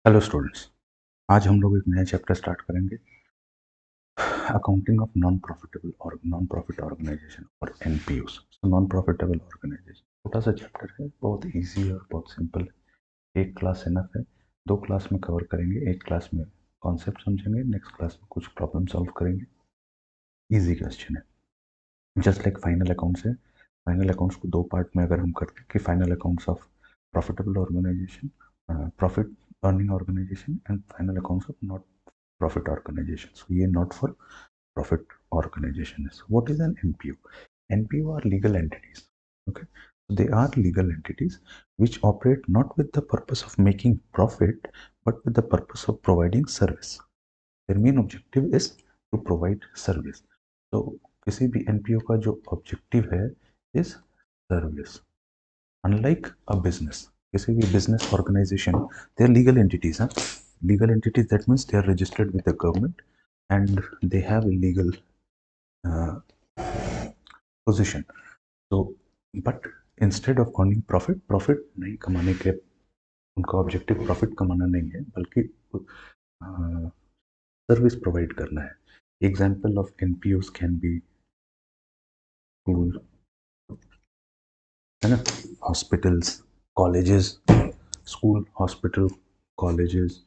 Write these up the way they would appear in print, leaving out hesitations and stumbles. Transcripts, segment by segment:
Hello students. आज हम लोग एक नया चैप्टर स्टार्ट करेंगे, accounting of non profit organization और एनपीओस। नॉन प्रॉफिटेबल ऑर्गेनाइजेशन छोटा सा चैप्टर है, बहुत इजी और बहुत सिंपल है। एक क्लास इनफ है, दो क्लास में कवर करेंगे। एक क्लास में कॉन्सेप्ट समझेंगे, नेक्स्ट क्लास में कुछ प्रॉब्लम सॉल्व करेंगे। इजी क्वेश्चन है, जस्ट लाइक फाइनल अकाउंट्स है। फाइनल अकाउंट्स को दो पार्ट में अगर हम करते हैं कि final accounts of profitable organization, profit earning organization, and final accounts of not profit organization. So ये not for profit organization is. What is an NPO? NPO are legal entities. Okay, so they are legal entities which operate not with the purpose of making profit, but with the purpose of providing service. Their main objective is to provide service. So किसी भी NPO का जो objective है is service. Unlike a business, किसी भी business organization, they are legal entities. Huh? Legal entities, that means they are registered with the government and they have a legal uh, position. So but instead of earning profit नहीं कमाने के, उनका objective profit कमाना नहीं है, बल्कि service provide करना है. Example of NPOs can be school, है ना, hospitals, colleges, school, hospital, colleges.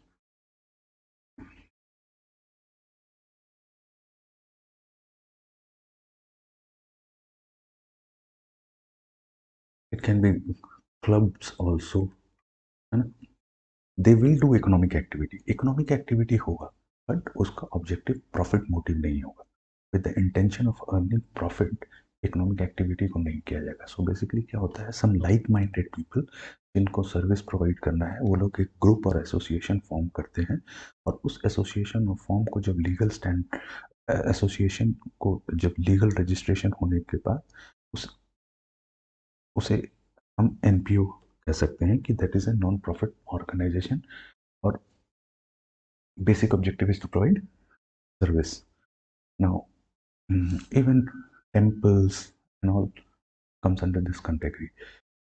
It can be clubs also, है ना. They will do economic activity होगा, बट उसका ऑब्जेक्टिव प्रॉफिट मोटिव नहीं होगा. With the intention of earning profit economic activity को नहीं किया जाएगा. सो बेसिकली क्या होता है, सम लाइक माइंडेड पीपल जिनको सर्विस प्रोवाइड करना है, वो लोग एक ग्रुप और एसोसिएशन फॉर्म करते हैं. और उस एसोसिएशन और फॉर्म को जब लीगल स्टैंड, एसोसिएशन को जब लीगल रजिस्ट्रेशन होने के बाद उस उसे हम एनपीओ कह सकते हैं कि that is a non profit organization. और basic objective is to provide service. Now, even temples and all comes under this category.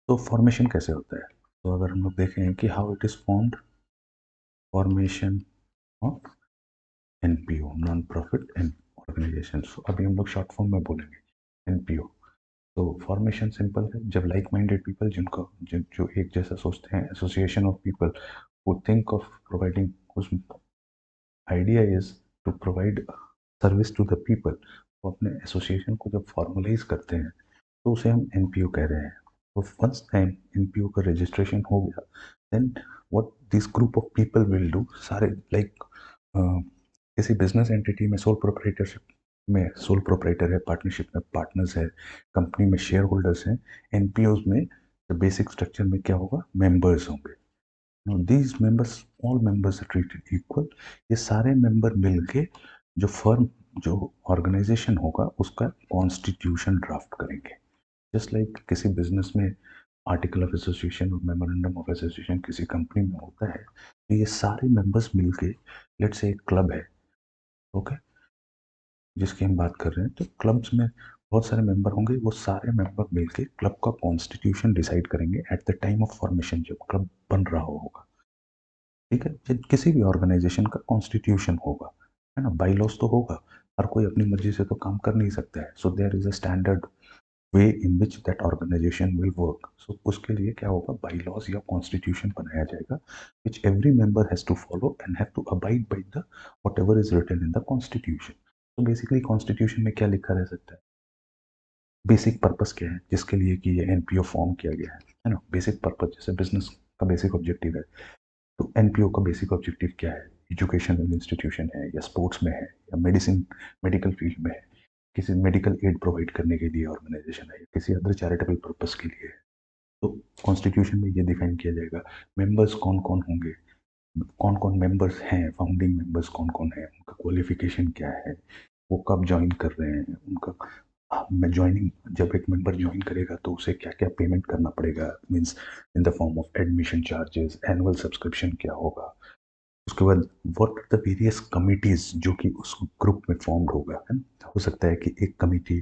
तो फॉर्मेशन कैसे होता है, तो अगर हम लोग देखें कि how it is formed, formation of NPO, non profit and organization. अभी हम लोग शॉर्ट फॉर्म में बोलेंगे एनपीओ. तो फॉर्मेशन सिंपल है, जब लाइक माइंडेड पीपल जो एक जैसा सोचते हैं, association of people who think of providing, whose idea is to provide service to the people, वो अपने एसोसिएशन को जब फॉर्मलाइज करते हैं तो उसे हम एनपीओ कह रहे हैं. तो वंस टाइम एनपीओ का रजिस्ट्रेशन हो गया, then what this group of people will do, सारे लाइक किसी बिजनेस एंटिटी में सोल प्रोप्राइटरशिप में सोल प्रोप्राइटर है, पार्टनरशिप में पार्टनर्स है, कंपनी में शेयर होल्डर्स हैं. एनपीओज में बेसिक स्ट्रक्चर में क्या होगा, मेंबर्स होंगे. Now, these members, all members are treated equal. ये सारे मेंबर मिलके जो फर्म, जो ऑर्गेनाइजेशन होगा, उसका कॉन्स्टिट्यूशन ड्राफ्ट करेंगे. जस्ट लाइक किसी बिजनेस में आर्टिकल ऑफ एसोसिएशन और मेमोरेंडम ऑफ एसोसिएशन किसी कंपनी में होता है, तो ये सारे मेंबर्स मिलके, लेट्स से एक क्लब है, ओके, जिसकी हम बात कर रहे हैं, तो क्लब्स में बहुत सारे मेंबर होंगे. वो सारे मेंबर मिलके क्लब का कॉन्स्टिट्यूशन डिसाइड करेंगे at the time of formation, जब क्लब बन रहा होगा. ठीक है, जब किसी भी ऑर्गेनाइजेशन का कॉन्स्टिट्यूशन होगा, है ना, बाई लॉस तो होगा. हर कोई अपनी मर्जी से तो काम कर नहीं सकता है. So there is a standard way in which that organisation will work. So उसके लिए क्या होगा, बाई लॉस या कॉन्स्टिट्यूशन बनाया जाएगा, which every member has to follow and have to abide by the whatever is written in the constitution. तो basically constitution में क्या लिखा रह सकता है, बेसिक पर्पस क्या है जिसके लिए कि ये एनपीओ फॉर्म किया गया है ना. बेसिक पर्पस, जैसे बिजनेस का बेसिक ऑब्जेक्टिव है, तो एनपीओ का बेसिक ऑब्जेक्टिव क्या है, एजुकेशनल इंस्टीट्यूशन है, या स्पोर्ट्स में है, या मेडिकल फील्ड में है, किसी मेडिकल एड प्रोवाइड करने के लिए ऑर्गेनाइजेशन है, या किसी अदर चैरिटेबल पर्पस के लिए है. तो कॉन्स्टिट्यूशन में ये डिफाइन किया जाएगा मेंबर्स कौन कौन होंगे, कौन कौन मेंबर्स हैं, फाउंडिंग मेंबर्स कौन कौन है, उनका क्वालिफिकेशन क्या है, वो कब ज्वाइन कर रहे हैं, उनका मैं ज्वाइनिंग, जब एक मेंबर ज्वाइन करेगा तो उसे क्या क्या पेमेंट करना पड़ेगा, means in the form of admission charges, annual subscription क्या होगा. उसके बाद what are the various committees जो कि उस ग्रुप में फॉर्म होगा, है ना. हो सकता है कि एक कमिटी,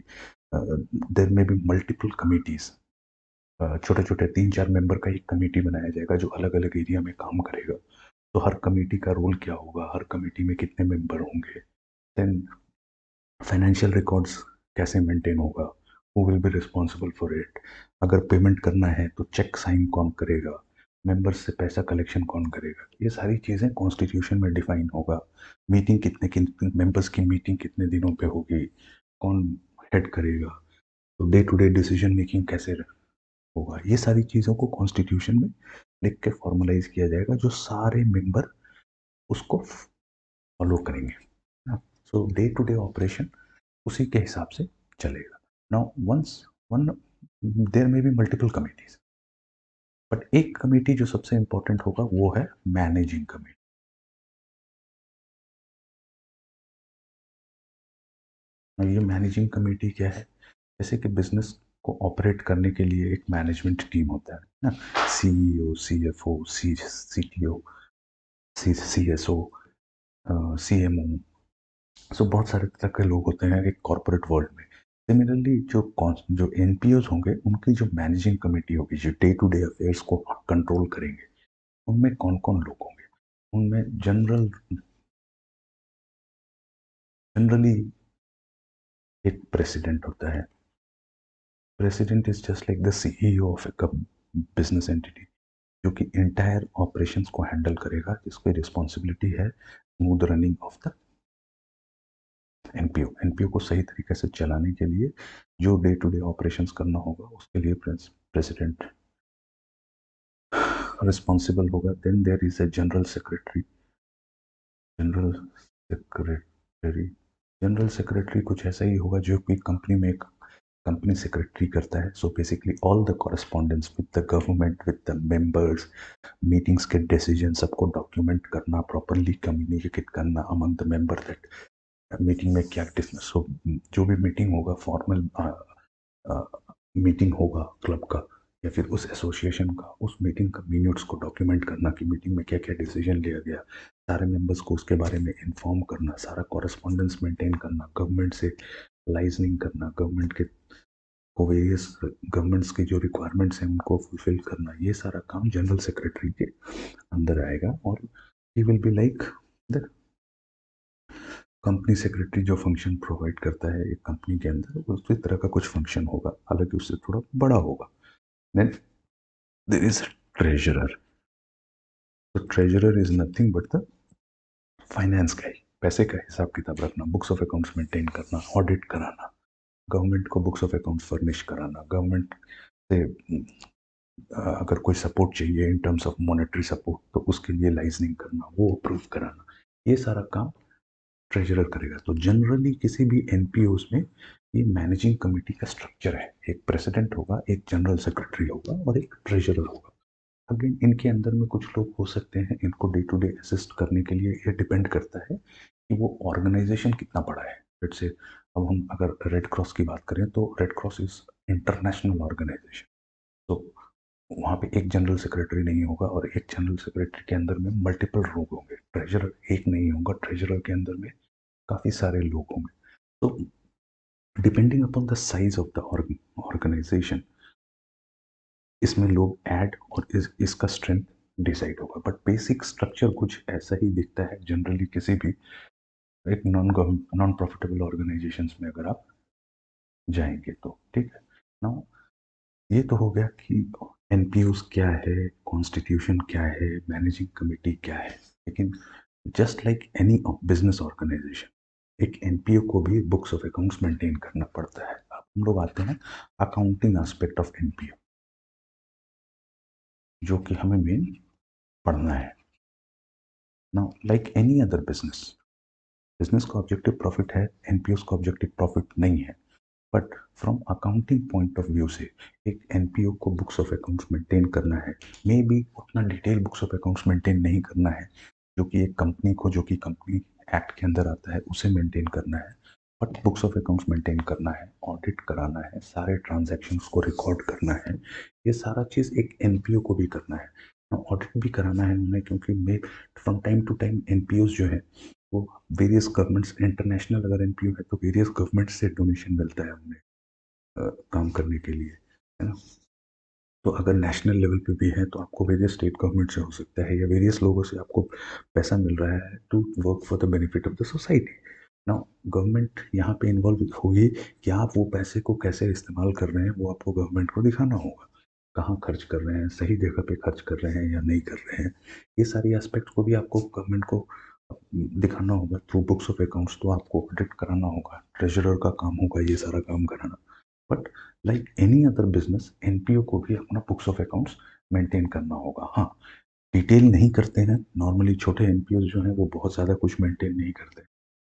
देर में भी मल्टीपल कमिटीज, छोटे छोटे 3-4 मेंबर का एक कमेटी बनाया जाएगा जो अलग अलग एरिया में काम करेगा. तो हर कमेटी का रोल क्या होगा, हर कमेटी में कितने मेंबर होंगे, देन फाइनेंशियल रिकॉर्ड्स कैसे मेंटेन होगा, who will be responsible for it, अगर पेमेंट करना है तो चेक साइन कौन करेगा, मेंबर्स से पैसा कलेक्शन कौन करेगा, ये सारी चीज़ें कॉन्स्टिट्यूशन में डिफाइन होगा। मीटिंग कितने कितने मेंबर्स की मीटिंग कितने दिनों पे होगी, कौन हेड करेगा, तो day to day decision making कैसे होगा, ये सारी चीज़ों को कॉन्स्टिट्यूशन में लिख के फॉर्मलाइज किया जाएगा, जो सारे मेंबर उसको फॉलो करेंगे ना। सो डे टू डे ऑपरेशन उसी के हिसाब से चलेगा। Now once one there may be multiple committees, but एक कमेटी जो सबसे इंपॉर्टेंट होगा वो है मैनेजिंग कमेटी। ये मैनेजिंग कमेटी क्या है, जैसे कि बिजनेस को ऑपरेट करने के लिए एक मैनेजमेंट टीम होता है ना, CEO, CFO, CTO, CSO, CMO, so बहुत सारे तरह के लोग होते हैं एक कॉर्पोरेट वर्ल्ड में। सिमिलरली जो एनपीओज होंगे उनकी जो मैनेजिंग कमेटी होगी, जो डे टू डे अफेयर्स को कंट्रोल करेंगे, उनमें कौन कौन लोग होंगे, उनमें जनरली एक प्रेसिडेंट होता है। President is just like the CEO of A business entity, जो कि इंटायर ऑपरेशंस को हैंडल करेगा, जिसकी रिस्पॉन्सिबिलिटी है smooth running of the NPO. NPO को सही तरीके से चलाने के लिए जो डे टू डे ऑपरेशंस करना होगा उसके लिए प्रेसिडेंट रिस्पॉन्सिबल होगा। Then there is a general secretary. General secretary general secretary कुछ ऐसा ही होगा जो कि कंपनी में एक कंपनी सेक्रेटरी करता है। So basically all the correspondence with the government, with the members, meetings के डिसीजन सबको डॉक्यूमेंट करना, प्रॉपरली कम्युनिकेट करना among the member that meeting में क्या डिस्कस हो, जो भी मीटिंग होगा फॉर्मल मीटिंग होगा क्लब का या फिर उस एसोसिएशन का, उस मीटिंग का मिनट्स को डॉक्यूमेंट करना कि मीटिंग में क्या क्या डिसीजन लिया गया, सारे मेंबर्स को उसके बारे में इन्फॉर्म करना, सारा कॉरेस्पॉन्डेंस मेंटेन करना, गवर्नमेंट से लाइजनिंग करना, गवर्नमेंट के को वेरियस गवर्नमेंट्स की जो रिक्वायरमेंट्स हैं उनको फुलफिल करना, ये सारा काम जनरल सेक्रेटरी के अंदर आएगा। और he will be like the company secretary जो फंक्शन प्रोवाइड करता है एक कंपनी के अंदर, उसी तरह का कुछ फंक्शन होगा, हालांकि उससे थोड़ा बड़ा होगा। Then there is treasurer. तो treasurer is nothing but the finance guy, पैसे का हिसाब किताब रखना, बुक्स ऑफ अकाउंट्स मेंटेन करना, ऑडिट कराना, गवर्नमेंट को बुक्स ऑफ अकाउंट्स फर्निश कराना, गवर्नमेंट से अगर कोई सपोर्ट चाहिए in terms of monetary support तो उसके लिए लाइजनिंग करना, वो अप्रूव कराना, ये सारा काम ट्रेजरर करेगा। तो जनरली किसी भी एनपीओस में ये मैनेजिंग कमेटी का स्ट्रक्चर है, एक प्रेसिडेंट होगा, एक जनरल सेक्रेटरी होगा और एक ट्रेजरर होगा। अगेन इनके अंदर में कुछ लोग हो सकते हैं इनको डे टू डे असिस्ट करने के लिए, ये डिपेंड करता है कि वो ऑर्गेनाइजेशन कितना बड़ा है। लेट्स से अब हम अगर रेड क्रॉस की बात करें तो Red Cross is international organization. तो वहाँ पे एक जनरल सेक्रेटरी नहीं होगा और एक जनरल सेक्रेटरी के अंदर में मल्टीपल लोग होंगे, ट्रेजरर एक नहीं होगा, ट्रेजरर के अंदर में काफ़ी सारे लोग होंगे। तो depending upon the size of the organization इसमें लोग ऐड और इसका स्ट्रेंथ डिसाइड होगा, बट बेसिक स्ट्रक्चर कुछ ऐसा ही दिखता है जनरली किसी भी एक नॉन प्रॉफिटेबल ऑर्गेनाइजेशन में अगर आप जाएंगे तो। ठीक है ना, ये तो हो गया कि एनपीओस क्या है, कॉन्स्टिट्यूशन क्या है, मैनेजिंग कमेटी क्या है। लेकिन just like any business organization एक एनपीओ को भी बुक्स ऑफ अकाउंट्स मेंटेन करना पड़ता है। अब हम लोग आते हैं अकाउंटिंग एस्पेक्ट ऑफ एनपीओ, जो कि हमें मेन पढ़ना है। Now like any other business, business का ऑब्जेक्टिव प्रॉफिट है, एनपीओस का ऑब्जेक्टिव प्रॉफिट नहीं है, but from accounting point of view से एक एनपीओ को बुक्स ऑफ अकाउंट्स मेंटेन करना है, मे बी उतना detail books of accounts maintain नहीं करना है जो कि एक कंपनी को, जो कि कंपनी एक्ट के अंदर आता है उसे मेंटेन करना है, but books of accounts maintain करना है, ऑडिट कराना है, सारे ट्रांजैक्शंस को रिकॉर्ड करना है, ये सारा चीज़ एक एनपीओ को भी करना है। ऑडिट भी कराना है उन्हें, क्योंकि मे फ्रॉम टाइम टू टाइम एनपीओज जो है वो वेरियस गवर्नमेंट्स, इंटरनेशनल अगर एनपीओ है तो वेरियस गवर्नमेंट से डोनेशन मिलता है उन्हें काम करने के लिए, है ना। तो अगर नेशनल लेवल पे भी है तो आपको वेरियस स्टेट गवर्नमेंट से हो सकता है या वेरियस लोगों से आपको पैसा मिल रहा है to work for the benefit of the society. Now government यहाँ पे इन्वॉल्व होगी कि आप वो पैसे को कैसे इस्तेमाल कर रहे हैं, वो आपको गवर्नमेंट को दिखाना होगा। कहाँ खर्च कर रहे हैं, सही जगह पे खर्च कर रहे हैं या नहीं कर रहे हैं, ये सारी एस्पेक्ट को भी आपको गवर्नमेंट को दिखाना होगा थ्रू बुक्स ऑफ अकाउंट्स। तो आपको ऑडिट कराना होगा, ट्रेजरर का काम होगा ये सारा काम कराना। But like any other business, NPO को भी अपना बुक्स ऑफ अकाउंट्स मेंटेन करना होगा। हाँ, डिटेल नहीं करते हैं नॉर्मली, छोटे एनपीओ जो हैं वो बहुत ज़्यादा कुछ मेंटेन नहीं करते,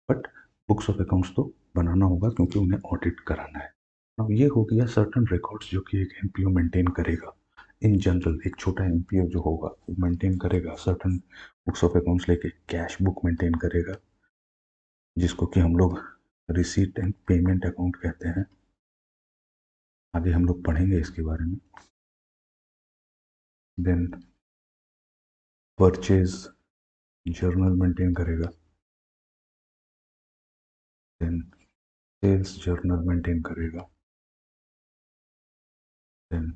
बट बुक्स ऑफ अकाउंट्स तो बनाना होगा क्योंकि उन्हें ऑडिट कराना है। अब ये हो गया सर्टन रिकॉर्ड्स जो कि एक एनपीओ मेंटेन करेगा। इन जनरल एक छोटा एनपीओ जो होगा वो मेंटेन करेगा सर्टन बुक्स ऑफ अकाउंट्स, लेके कैश बुक मेंटेन करेगा जिसको कि हम लोग रिसीट एंड पेमेंट अकाउंट कहते हैं। आगे हम लोग पढ़ेंगे इसके बारे में। देन परचेज जर्नल मेंटेन करेगा। देन सेल्स जर्नल मेंटेन करेगा। देन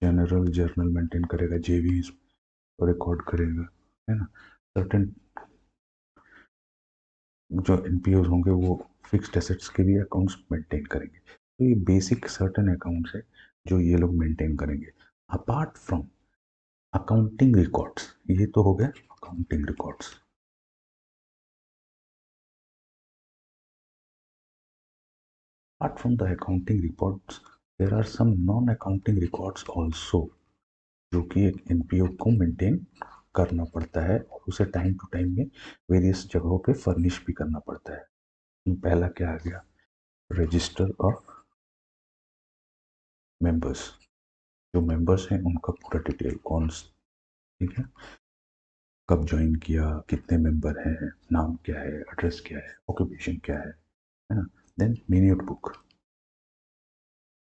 जनरल जर्नल मेंटेन करेगा, जेवी रिकॉर्ड करेगा, है ना। सर्टेन जो एनपीओ होंगे वो फिक्स्ड एसेट्स के भी अकाउंट्स मेंटेन करेंगे। तो ये बेसिक सर्टेन अकाउंट्स है जो ये लोग मेंटेन करेंगे। अपार्ट फ्रॉम अकाउंटिंग रिकॉर्ड्स, ये तो हो गया accounting records. Apart from the accounting reports, there are some non-accounting records also जो कि एक एनपीओ को मेंटेन करना पड़ता है और उसे टाइम टू टाइम में वेरियस जगहों पे फर्निश भी करना पड़ता है। पहला क्या आ गया, रजिस्टर ऑफ मेंबर्स। जो मेंबर्स हैं उनका पूरा डिटेल, कौन, ठीक है, कब ज्वाइन किया, कितने मेंबर हैं, नाम क्या है, एड्रेस क्या है, ऑक्यूपेशन क्या है ना। Then minute book.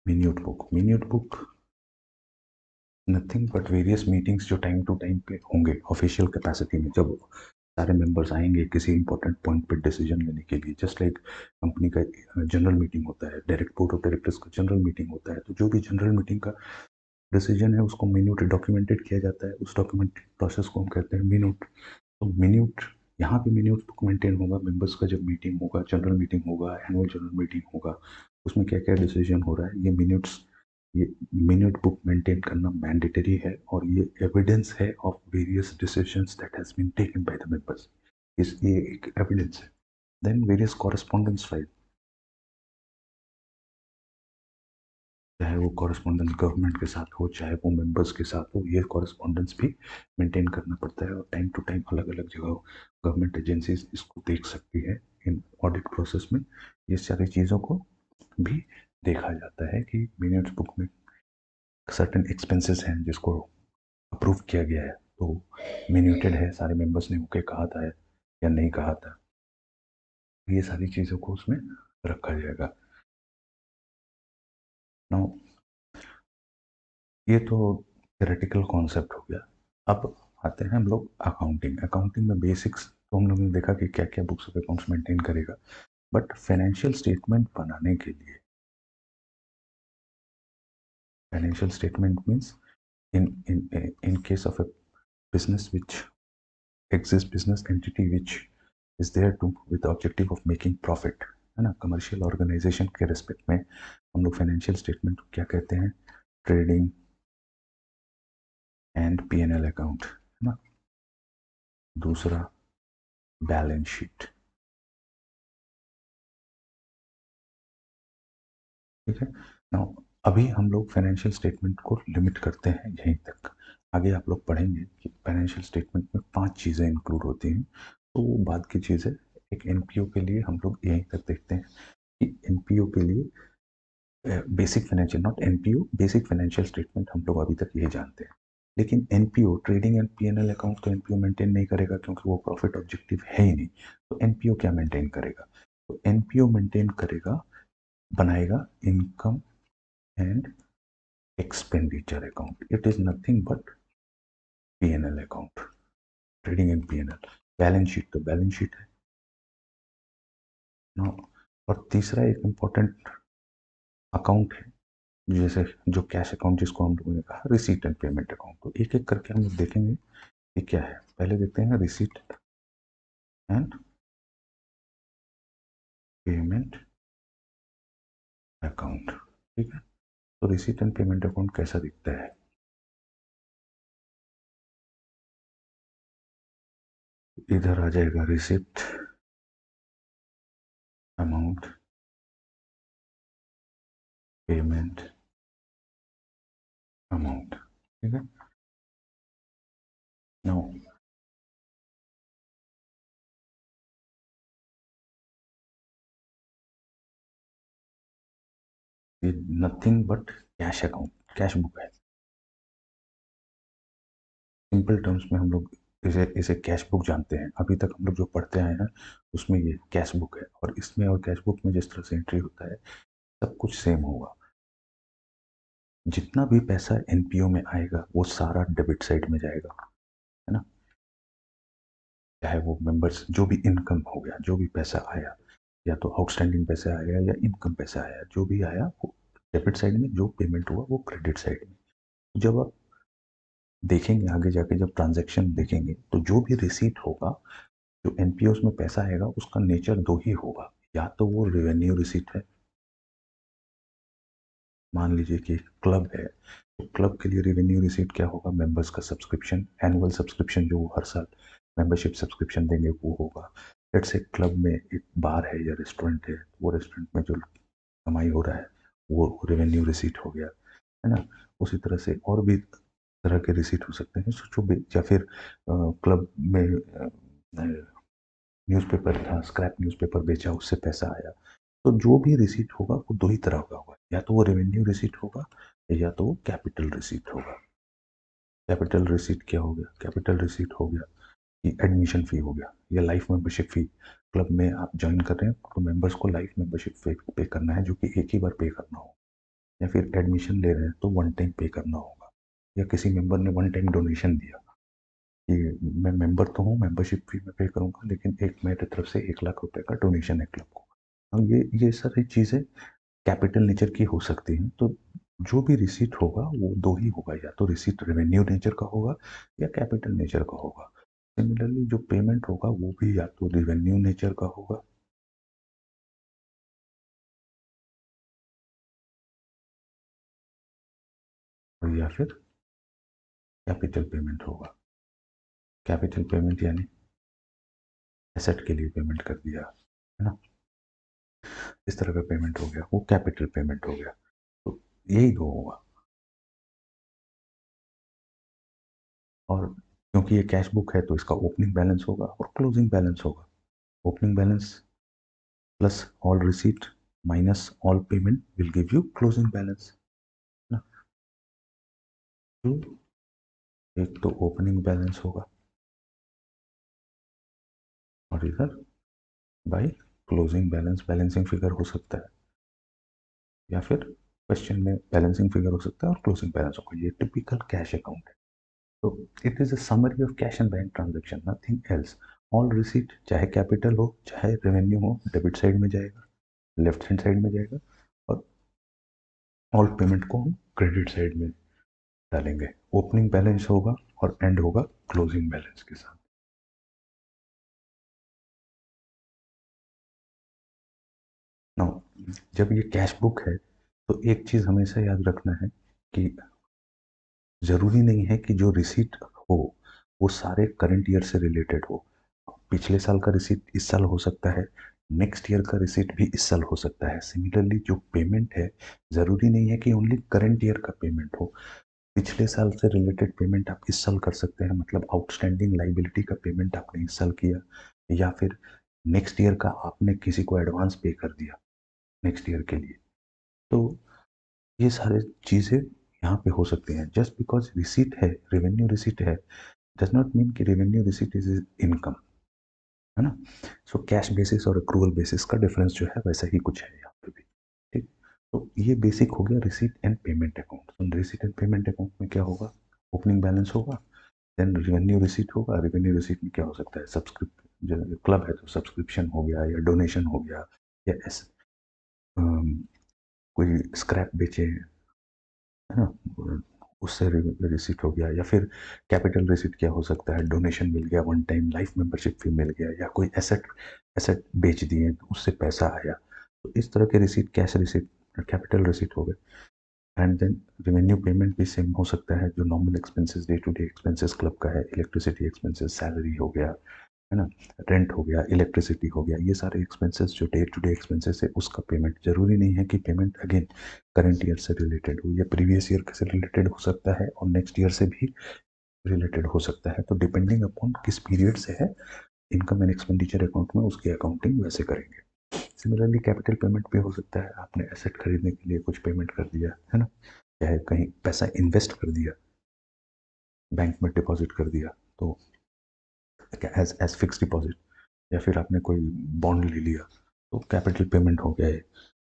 Minute book nothing but various meetings जो टाइम टू टाइम पे होंगे ऑफिशियल कैपेसिटी में, जब सारे मेंबर्स आएंगे किसी इंपॉर्टेंट पॉइंट पे डिसीजन लेने के लिए। जस्ट लाइक कंपनी का जनरल मीटिंग होता है, डायरेक्ट बोर्ड ऑफ डायरेक्टर्स का जनरल मीटिंग होता है, तो जो भी जनरल मीटिंग का डिसीजन है उसको मिन्यूट डॉक्यूमेंटेड किया जाता है। उस डॉक्यूमेंट प्रोसेस को हम कहते हैं मिन्यूट। तो मिन्यूट, यहाँ पे मिन्यूट बुक मेंटेन होगा। मेंबर्स का जब मीटिंग होगा, जनरल मीटिंग होगा, एनुअल जनरल मीटिंग होगा, उसमें क्या क्या डिसीजन हो रहा है, ये मिन्यूट्स, ये मिनट बुक मेंटेन करना मैंडेटरी है और ये एविडेंस है of various decisions that has been taken by the members. इस ये एक एविडेंस है। देन वेरियस कॉरेस्पॉन्डेंस फाइल, चाहे वो कॉरेस्पॉन्डेंस गवर्नमेंट के साथ हो चाहे वो मेंबर्स के साथ हो, ये कॉरेस्पॉन्डेंस भी मेंटेन करना पड़ता है और टाइम टू टाइम अलग अलग जगह गवर्नमेंट एजेंसीज इसको देख सकती है इन ऑडिट प्रोसेस में। ये सारी चीज़ों को भी देखा जाता है कि मिनट्स बुक में सर्टेन एक्सपेंसेस हैं जिसको अप्रूव किया गया है तो मिन्यूटेड है, सारे मेंबर्स ने ओके कहा था या नहीं कहा था, ये सारी चीज़ों को उसमें रखा जाएगा। नाउ ये तो थेरेटिकल कॉन्सेप्ट हो गया। अब आते हैं हम लोग अकाउंटिंग। अकाउंटिंग में बेसिक्स तो हम लोगों ने देखा कि क्या क्या बुक्स ऑफ अकाउंट्स मेंटेन करेगा। बट फाइनेंशियल स्टेटमेंट बनाने के लिए, financial statement means in case of a business which exists, business entity which is there to with the objective of making profit, है ना। कमर्शियल ऑर्गेनाइजेशन के respect में हम लोग फाइनेंशियल स्टेटमेंट क्या कहते हैं, ट्रेडिंग एंड पीएनएल अकाउंट, है ना। दूसरा बैलेंस शीट, ठीक है। नाउ अभी हम लोग फाइनेंशियल स्टेटमेंट को लिमिट करते हैं यहीं तक। आगे आप लोग पढ़ेंगे कि फाइनेंशियल स्टेटमेंट में 5 चीज़ें इंक्लूड होती हैं, तो वो बाद की चीज़ है। एक एनपीओ के लिए हम लोग यहीं तक देखते हैं कि एनपीओ के लिए basic financial, not NPO, basic financial statement हम लोग अभी तक ये जानते हैं। लेकिन NPO, trading and PNL account तो एनपीओ मेंटेन नहीं करेगा क्योंकि वो प्रॉफिट ऑब्जेक्टिव है ही नहीं। तो एनपीओ क्या मेंटेन करेगा, तो एनपीओ मेंटेन करेगा, बनाएगा income and expenditure account. It is nothing but PNL account, trading and PNL. Balance sheet तो बैलेंस शीट है ना। और तीसरा एक इम्पॉर्टेंट अकाउंट है, जैसे जो कैश अकाउंट जिसको हम लोगों ने कहा रिसीट एंड पेमेंट अकाउंट। तो एक एक करके हम लोग देखेंगे कि क्या है। पहले देखते हैं रिसीट एंड पेमेंट अकाउंट। ठीक है, तो रिसीट एंड पेमेंट अकाउंट कैसा दिखता है? इधर आ जाएगा रिसीट अमाउंट, पेमेंट अमाउंट। ठीक है, नाउ ये nothing but cash account, cash book है। सिंपल टर्म्स में हम लोग इसे इसे कैश बुक जानते हैं। अभी तक हम लोग जो पढ़ते आए हैं उसमें ये कैश बुक है, और इसमें और कैश बुक में जिस तरह से एंट्री होता है सब कुछ सेम होगा। जितना भी पैसा एनपीओ में आएगा वो सारा डेबिट साइड में जाएगा, है ना। चाहे वो मेंबर्स जो भी इनकम हो गया, जो भी पैसा आया, या तो आउटस्टैंडिंग पैसा आया या इनकम पैसा आया, जो भी आया वो डेबिट साइड में, जो पेमेंट हुआ वो क्रेडिट साइड में। जब आप देखेंगे आगे जाके, जब ट्रांजैक्शन देखेंगे, तो जो भी रिसीट होगा, जो एनपीओस में पैसा आएगा उसका नेचर दो ही होगा। या तो वो रेवेन्यू रिसीट है, मान लीजिए कि क्लब है तो क्लब के लिए रेवेन्यू रिसीट क्या होगा? मेंबर्स का सब्सक्रिप्शन, एनुअल सब्सक्रिप्शन जो हर साल मेंबरशिप सब्सक्रिप्शन देंगे वो होगा। लेट्स से क्लब में एक बार है या रेस्टोरेंट है, वो रेस्टोरेंट में जो कमाई हो रहा है वो रेवेन्यू रिसीट हो गया, है ना। उसी तरह से और भी तरह के रिसीट हो सकते हैं जो या फिर क्लब में न्यूज़पेपर था, स्क्रैप न्यूज़पेपर बेचा उससे पैसा आया। तो जो भी रिसीट होगा वो दो ही तरह का होगा, या तो वो रेवेन्यू रिसीट होगा या तो वो कैपिटल रिसीट होगा। कैपिटल रिसीट क्या हो गया? कैपिटल रिसीट हो गया कि एडमिशन फी हो गया या लाइफ मेंबरशिप फी। क्लब में आप ज्वाइन कर रहे हैं तो मेंबर्स को लाइफ मेंबरशिप फी पे करना है, जो कि एक ही बार पे करना हो। या फिर एडमिशन ले रहे हैं तो वन टाइम पे करना होगा। या किसी मेंबर ने वन टाइम डोनेशन दिया कि मैं मेंबर तो हूँ, मेंबरशिप फी में पे करूंगा, लेकिन एक मेरे तरफ से 1 लाख रुपए का डोनेशन है क्लब को। अब ये सारी चीज़ें कैपिटल नेचर की हो सकती हैं। तो जो भी रिसीट होगा वो दो ही होगा, या तो रिसीट रेवेन्यू नेचर का होगा या कैपिटल नेचर का होगा। सिमिलरली जो पेमेंट होगा वो भी या तो रेवेन्यू नेचर का होगा और या फिर कैपिटल पेमेंट होगा। कैपिटल पेमेंट यानी एसेट के लिए पेमेंट कर दिया, है ना। इस तरह का पेमेंट हो गया, वो कैपिटल पेमेंट हो गया। तो यही दो होगा। और क्योंकि ये कैश बुक है तो इसका ओपनिंग बैलेंस होगा और क्लोजिंग बैलेंस होगा। Opening balance plus all receipt minus all payment will give you closing balance ना। तो एक तो ओपनिंग बैलेंस होगा और इधर by closing balance, balancing figure हो सकता है, या फिर क्वेश्चन में बैलेंसिंग फिगर हो सकता है और क्लोजिंग बैलेंस होगा। ये टिपिकल कैश अकाउंट है। तो it is a summary of cash and bank transaction, nothing else. All receipt चाहे कैपिटल हो चाहे रेवेन्यू हो डेबिट साइड में जाएगा, लेफ्ट हैंड साइड में जाएगा, और ऑल पेमेंट को हम क्रेडिट साइड में डालेंगे। ओपनिंग बैलेंस होगा और एंड होगा क्लोजिंग बैलेंस के साथ। नाउ जब ये कैश बुक है तो एक चीज हमेशा याद रखना है कि जरूरी नहीं है कि जो रिसीट हो वो सारे करंट ईयर से रिलेटेड हो। पिछले साल का रिसीट इस साल हो सकता है, नेक्स्ट ईयर का रिसीट भी इस साल हो सकता है। सिमिलरली जो पेमेंट है जरूरी नहीं है कि ओनली करंट ईयर का पेमेंट हो। पिछले साल से रिलेटेड पेमेंट आप इस साल कर सकते हैं, मतलब आउटस्टैंडिंग लाइबिलिटी का पेमेंट आपने इस साल किया, या फिर नेक्स्ट ईयर का आपने किसी को एडवांस पे कर दिया नेक्स्ट ईयर के लिए। तो ये सारे चीज़ें यहाँ पे हो सकती हैं। जस्ट बिकॉज रिसीट है, रेवेन्यू रिसीट है, डज नॉट मीन कि रेवेन्यू रिसीट इज इनकम, है ना। सो कैश बेसिस और अक्रूवल बेसिस का डिफरेंस जो है वैसा ही कुछ है यहाँ पे भी। ठीक, तो ये बेसिक हो गया रिसीट एंड पेमेंट अकाउंट। तो रिसीट एंड पेमेंट अकाउंट में क्या होगा? ओपनिंग बैलेंस होगा, देन रेवेन्यू रिसीट होगा। रेवेन्यू रिसीट में क्या हो सकता है? सब्सक्रिप्शन, जो क्लब है तो सब्सक्रिप्शन हो गया या डोनेशन हो गया, या कोई स्क्रैप बेचे, है ना, उससे रिसीट हो गया। या फिर कैपिटल रिसीट क्या हो सकता है, डोनेशन मिल गया, one time life membership fee मिल गया, या कोई एसेट एसेट बेच दिए तो उससे पैसा आया। तो इस तरह के receipt cash receipt, capital receipt हो गए। एंड देन रेवेन्यू पेमेंट भी सेम हो सकता है, जो normal expenses, day to day expenses club का है, इलेक्ट्रिसिटी एक्सपेंसेस, सैलरी हो गया, है ना, रेंट हो गया, इलेक्ट्रिसिटी हो गया, ये सारे एक्सपेंसेस जो डे टू डे एक्सपेंसेस है उसका पेमेंट। जरूरी नहीं है कि पेमेंट अगेन करंट ईयर से रिलेटेड हो, या प्रीवियस ईयर से रिलेटेड हो सकता है, और नेक्स्ट ईयर से भी रिलेटेड हो सकता है। तो डिपेंडिंग अपॉन किस पीरियड से है इनकम एंड एक्सपेंडिचर अकाउंट में, उसकी अकाउंटिंग वैसे करेंगे। सिमिलरली कैपिटल पेमेंट भी हो सकता है, आपने एसेट खरीदने के लिए कुछ पेमेंट कर दिया, है ना, चाहे कहीं पैसा इन्वेस्ट कर दिया, बैंक में डिपॉजिट कर दिया, तो एज एज फिक्स डिपॉजिट, या फिर आपने कोई बॉन्ड ले लिया, तो कैपिटल पेमेंट हो गया है।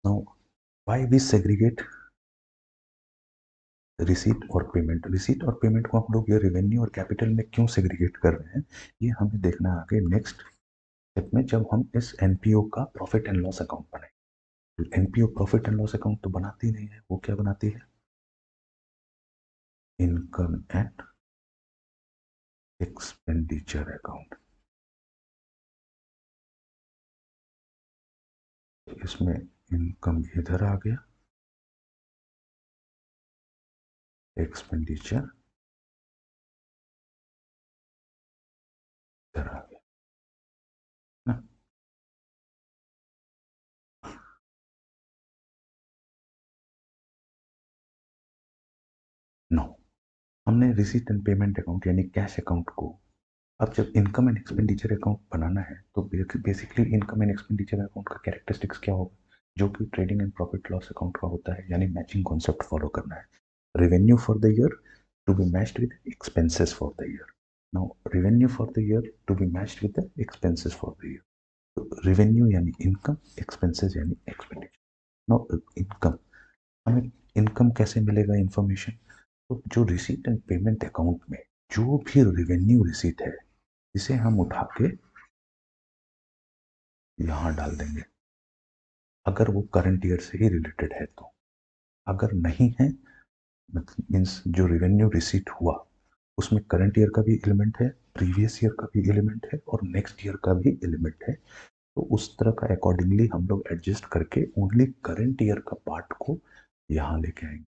Now why we segregate receipt और पेमेंट? रिसीट और पेमेंट को हम लोग ये रेवेन्यू और कैपिटल में क्यों सेग्रीगेट कर रहे हैं, ये हमें देखना है आगे नेक्स्ट स्टेप में, जब हम इस एनपीओ का प्रॉफिट एंड लॉस अकाउंट बनाएंगे। NPO profit and loss account तो बनाती नहीं है, वो क्या बनाती है, इनकम एंड एक्सपेंडिचर अकाउंट। इसमें इनकम इधर आ गया, एक्सपेंडिचर इधर आ गया ना। नो, हमने रिसीट एंड पेमेंट अकाउंट यानी कैश अकाउंट को, अब जब इनकम एंड एक्सपेंडिचर अकाउंट बनाना है तो basically income and expenditure account का कैरेक्टरिस्टिक्स क्या होगा, जो कि trading and profit loss account का होता है, यानी मैचिंग कॉन्सेप्ट फॉलो करना है। Revenue for the year to be matched with expenses for the year. Now revenue for the year to be matched with the expenses for the year. तो revenue यानी income, expenses यानी expenditure. Now income, हमें income कैसे मिलेगा information, तो जो receipt and payment account में जो भी रेवेन्यू रिसीट है, इसे हम उठा के यहाँ डाल देंगे, अगर वो करंट ईयर से ही रिलेटेड है तो। अगर नहीं है, मतलब मीन्स जो रेवेन्यू रिसीट हुआ उसमें करंट ईयर का भी एलिमेंट है, प्रीवियस ईयर का भी एलिमेंट है, और नेक्स्ट ईयर का भी एलिमेंट है, तो उस तरह का अकॉर्डिंगली हम लोग एडजस्ट करके ओनली करंट ईयर का पार्ट को यहाँ लेके आएंगे।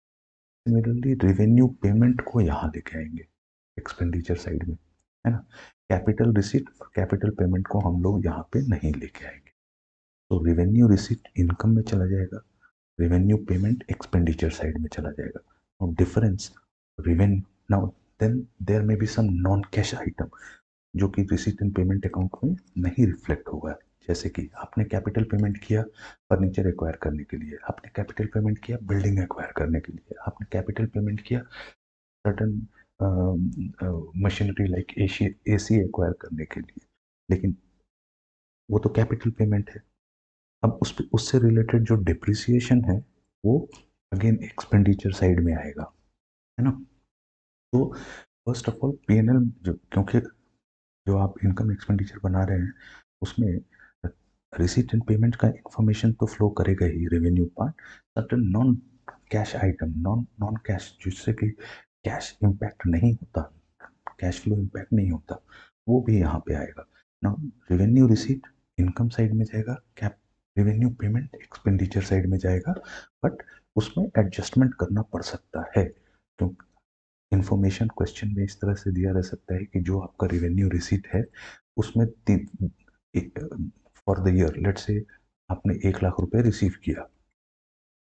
सिमिलरली रेवेन्यू पेमेंट को यहाँ लेके आएंगे एक्सपेंडिचर साइड में, है ना। कैपिटल रिसीट और कैपिटल पेमेंट को हम लोग यहाँ पे नहीं लेके आएंगे। तो रेवेन्यू रिसीट इनकम में चला जाएगा, रेवेन्यू पेमेंट एक्सपेंडिचर साइड में चला जाएगा। और difference revenue, now then there may be some non cash item जो कि रिसीट एंड पेमेंट अकाउंट में नहीं रिफ्लेक्ट होगा। जैसे कि आपने कैपिटल पेमेंट किया फर्नीचर एक्वायर करने के लिए, आपने कैपिटल पेमेंट किया बिल्डिंग एक्वायर करने के लिए, आपने कैपिटल पेमेंट किया certain machinery like AC AC acquire करने के लिए, लेकिन वो तो कैपिटल पेमेंट है। अब उससे रिलेटेड जो डिप्रिसिएशन है वो अगेन एक्सपेंडिचर साइड में आएगा, है ना। तो फर्स्ट ऑफ ऑल पीएनएल, जो क्योंकि जो आप इनकम एक्सपेंडिचर बना रहे हैं उसमें रिसीट एंड पेमेंट का इंफॉर्मेशन तो फ्लो करेगा ही, revenue part, certain non cash item, non non cash, जिससे कि कैश इम्पैक्ट नहीं होता, कैश फ्लो इम्पैक्ट नहीं होता, वो भी यहाँ पे आएगा ना। रेवेन्यू रिसीट इनकम साइड में जाएगा, cap revenue payment expenditure side में जाएगा, बट उसमें एडजस्टमेंट करना पड़ सकता है, क्योंकि इंफॉर्मेशन क्वेश्चन में इस तरह से दिया जा सकता है कि जो आपका रेवेन्यू रिसीट है उसमें for the year let's say आपने 1 लाख रुपए रिसीव किया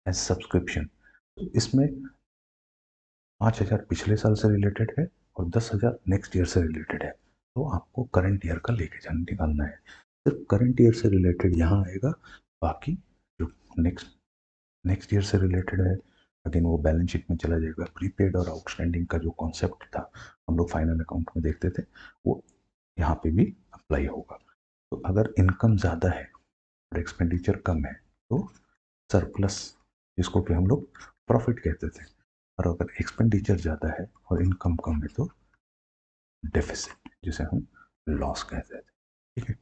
एज सब्सक्रिप्शन, तो इसमें 5,000 पिछले साल से रिलेटेड है और 10,000 नेक्स्ट ईयर से रिलेटेड है। तो आपको करंट ईयर का लेके जाना निकालना है, सिर्फ करंट ईयर से रिलेटेड यहाँ आएगा, बाकी जो नेक्स्ट नेक्स्ट ईयर से रिलेटेड है अगेन वो बैलेंस शीट में चला जाएगा। प्रीपेड और आउटस्टैंडिंग का जो कॉन्सेप्ट था हम लोग फाइनल अकाउंट में देखते थे, वो यहाँ पे भी अप्लाई होगा। तो अगर इनकम ज़्यादा है और एक्सपेंडिचर कम है तो सरप्लस, जिसको कि हम लोग प्रॉफिट कहते थे, और अगर एक्सपेंडिचर ज़्यादा है और इनकम कम है तो डेफिसिट, जिसे हम लॉस कहते थे, ठीक है।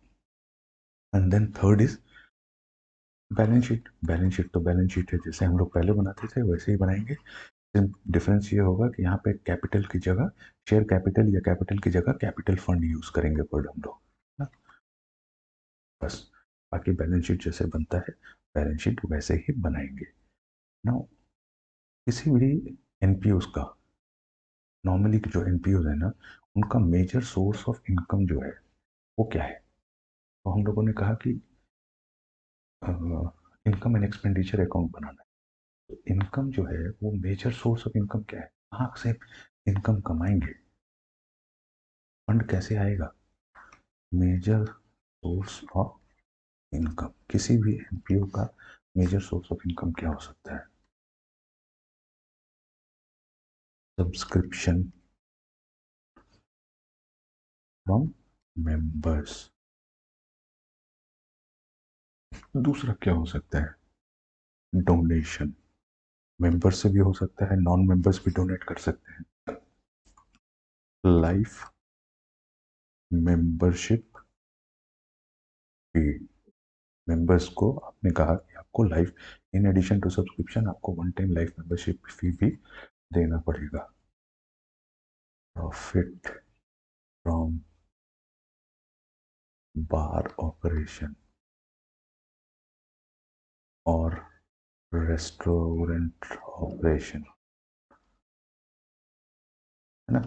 And then third is balance sheet है जैसे हम लोग पहले बनाते थे वैसे ही बनाएंगे। सिर्फ डिफरेंस ये होगा कि यहाँ पे कैपिटल की जगह शेयर कैपिटल या कैपिटल की जगह कैपिटल फंड यूज करेंगे वर्ड हम लोग ना, बस। बाकी बैलेंस शीट जैसे बनता है बैलेंस शीट वैसे ही बनाएंगे ना। किसी भी एनपीओ का नॉर्मली जो एनपीओ है ना उनका मेजर सोर्स ऑफ इनकम जो है वो क्या है। तो हम लोगों ने कहा कि इनकम एंड एक्सपेंडिचर अकाउंट बनाना है। तो इनकम जो है वो मेजर सोर्स ऑफ इनकम क्या है, कहाँ से इनकम कमाएंगे, फंड कैसे आएगा। मेजर सोर्स ऑफ इनकम किसी भी एनपीओ का मेजर सोर्स ऑफ इनकम क्या हो सकता है। Subscription from members. दूसरा क्या हो सकता है, डोनेशन। मेंबर से भी हो सकता है, नॉन मेंबर्स भी डोनेट कर सकते हैं। लाइफ मेंबरशिप फी, मेंबर्स को आपने कहा कि आपको life in addition to subscription आपको one time life membership fee भी देना पड़ेगा। प्रॉफिट फ्रॉम बार ऑपरेशन और रेस्टोरेंट ऑपरेशन, है ना।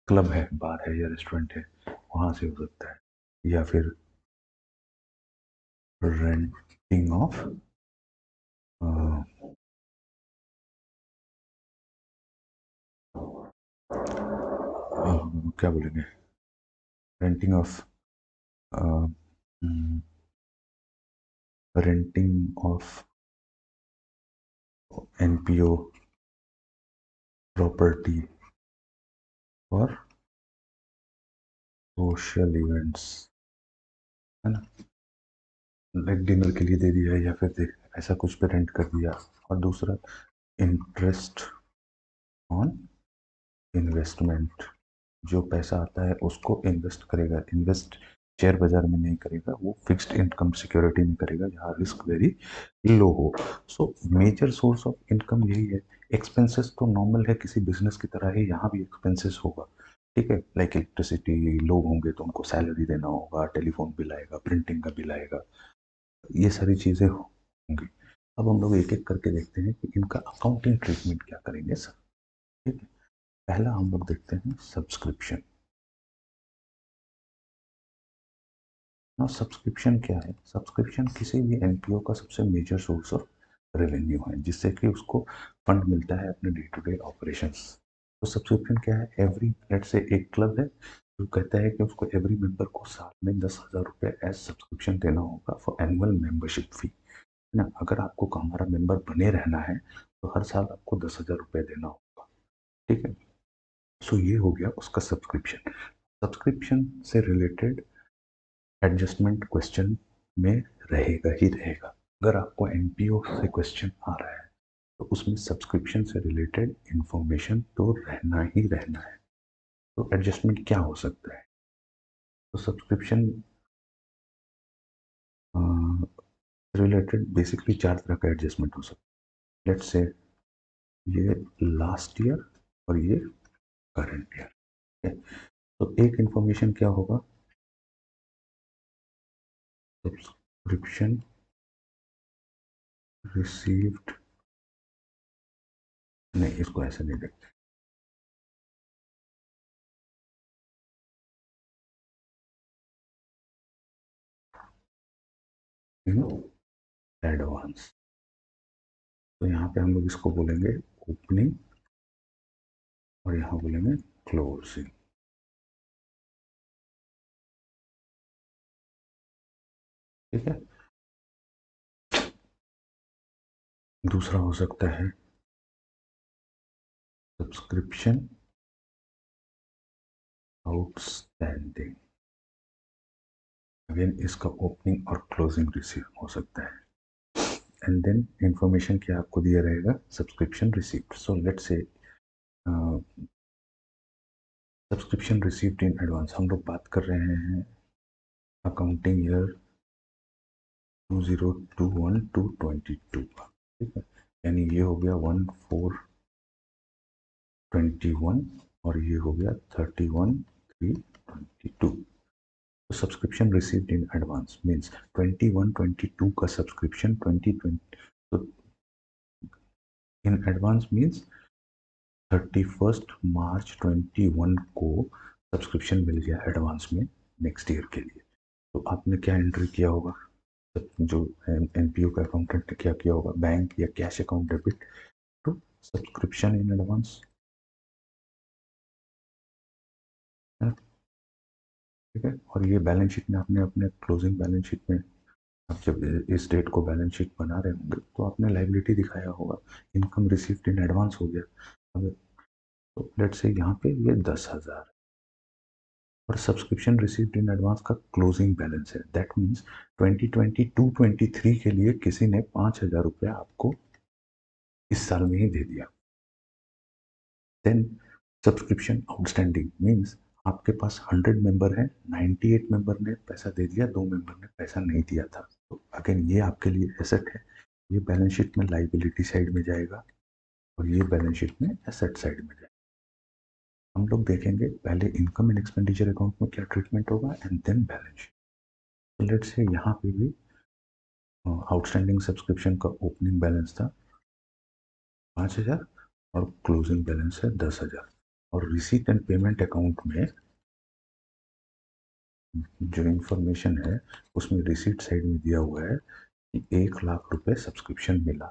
क्लब है, बार है या रेस्टोरेंट है, वहां से हो सकता है। या फिर रेंटिंग ऑफ क्या बोलेंगे, renting of renting of NPO property और सोशल इवेंट्स, है ना। लाइक डिनर के लिए दे दिया या फिर ऐसा कुछ पे रेंट कर दिया। और दूसरा इंटरेस्ट ऑन इन्वेस्टमेंट, जो पैसा आता है उसको इन्वेस्ट करेगा, इन्वेस्ट शेयर बाजार में नहीं करेगा, वो फिक्स्ड इनकम सिक्योरिटी में करेगा जहाँ रिस्क वेरी लो हो। So major source of income यही है। एक्सपेंसेस तो नॉर्मल है किसी बिजनेस की तरह ही, यहाँ भी एक्सपेंसेस होगा, ठीक है। लाइक इलेक्ट्रिसिटी, लोग होंगे तो उनको सैलरी देना होगा, टेलीफोन बिल आएगा, प्रिंटिंग का बिल आएगा, ये सारी चीजें होंगी। अब हम लोग एक एक करके देखते हैं कि इनका अकाउंटिंग ट्रीटमेंट क्या करेंगे सर, ठीक है। पहला हम लोग देखते हैं सब्सक्रिप्शन। ना सब्सक्रिप्शन क्या है, सब्सक्रिप्शन किसी भी एनपीओ का सबसे मेजर सोर्स ऑफ रेवेन्यू है जिससे कि उसको फंड मिलता है अपने डे टू डे ऑपरेशंस। तो सब्सक्रिप्शन क्या है, एवरी लेट से एक क्लब है जो कहता है कि उसको एवरी मेंबर को साल में 10,000 रुपये एज सब्सक्रिप्शन देना होगा फॉर एनुअल मेंबरशिप फी, है ना। अगर आपको हमारा मेंबर बने रहना है तो हर साल आपको 10,000 रुपये देना होगा, ठीक है। सो ये हो गया उसका सब्सक्रिप्शन। सब्सक्रिप्शन से रिलेटेड एडजस्टमेंट क्वेश्चन में रहेगा ही रहेगा। अगर आपको एनपीओ से क्वेश्चन आ रहा है तो उसमें सब्सक्रिप्शन से रिलेटेड इंफॉर्मेशन तो रहना ही रहना है। तो एडजस्टमेंट क्या हो सकता है, तो सब्सक्रिप्शन रिलेटेड बेसिकली चार तरह का एडजस्टमेंट हो सकता है। लेट्स से ये लास्ट ईयर और ये करंट ईयर, तो एक इंफॉर्मेशन क्या होगा, सब्सक्रिप्शन रिसीव्ड, नहीं इसको ऐसे नहीं देखते, इन एडवांस। तो यहाँ पे हम लोग इसको बोलेंगे ओपनिंग और यहाँ बोलेंगे क्लोजिंग, ठीक है। दूसरा हो सकता है सब्सक्रिप्शन आउटस्टैंडिंग, अगेन इसका ओपनिंग और क्लोजिंग रिसीव हो सकता है। एंड देन इंफॉर्मेशन क्या आपको दिया रहेगा, subscription received. So let's say subscription received in advance, हम लोग बात कर रहे हैं अकाउंटिंग ईयर 2021 टू 22 का, ठीक है, यानी ये हो गया 1421 और ये हो गया 31,322। तो subscription received in advance means 21-22 का सब्सक्रिप्शन 2020, तो इन एडवांस मीन्स 31 मार्च 21 को सब्सक्रिप्शन मिल गया एडवांस में नेक्स्ट ईयर के लिए। तो आपने क्या एंट्री किया होगा, जो एनपीओ का अकाउंटेंट ने क्या किया होगा, बैंक या cash account debit to subscription in advance, है ना, ठीक है। और ये बैलेंस शीट में आपने अपने क्लोजिंग बैलेंस शीट में आप जब इस डेट को बैलेंस शीट बना रहे होंगे तो आपने लाइबिलिटी दिखाया होगा, इनकम रिसीव्ड इन एडवांस हो गया। अब तो लेट्स से यहाँ पे ये 10,000 और सब्सक्रिप्शन रिसीव्ड इन एडवांस का क्लोजिंग बैलेंस है, दैट मीन्स 2022-23 के लिए किसी ने 5,000 रुपया आपको इस साल में ही दे दिया। देन सब्सक्रिप्शन आउटस्टैंडिंग मीन्स आपके पास 100 मेंबर है, 98 मेंबर ने पैसा दे दिया, 2 मेंबर ने पैसा नहीं दिया था, तो अगेन ये आपके लिए एसेट है, ये बैलेंस शीट में लाइबिलिटी साइड में जाएगा और ये बैलेंस शीट में एसेट साइड में जाएगा। हम लोग देखेंगे पहले इनकम एंड एक्सपेंडिचर अकाउंट में क्या ट्रीटमेंट होगा एंड देन बैलेंस शीट। तो लेट्स से यहाँ पे भी आउटस्टैंडिंग सब्सक्रिप्शन का ओपनिंग बैलेंस था 5,000 और क्लोजिंग बैलेंस है 10,000 और रिसीट एंड पेमेंट अकाउंट में जो इंफॉर्मेशन है उसमें रिसीट साइड में दिया हुआ है कि 1,00,000 रुपए सब्सक्रिप्शन मिला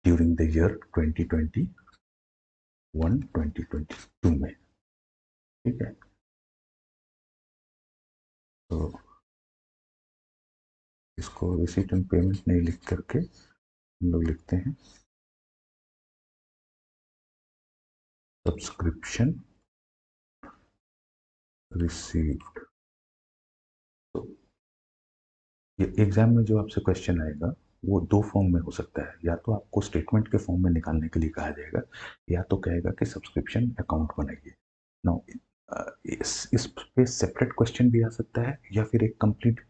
ड्यूरिंग द ईयर 2021-2022 में, ठीक है। तो इसको रिसीट एंड पेमेंट नहीं लिख करके हम लोग लिखते हैं सब्सक्रिप्शन रिसीव्ड। तो ये एग्जाम में जो आपसे क्वेश्चन आएगा वो दो फॉर्म में हो सकता है, या तो आपको स्टेटमेंट के फॉर्म में निकालने के लिए कहा जाएगा या तो कहेगा कि सब्सक्रिप्शन अकाउंट बनाइए। नाउ इस पे सेपरेट क्वेश्चन भी आ सकता है या फिर एक complete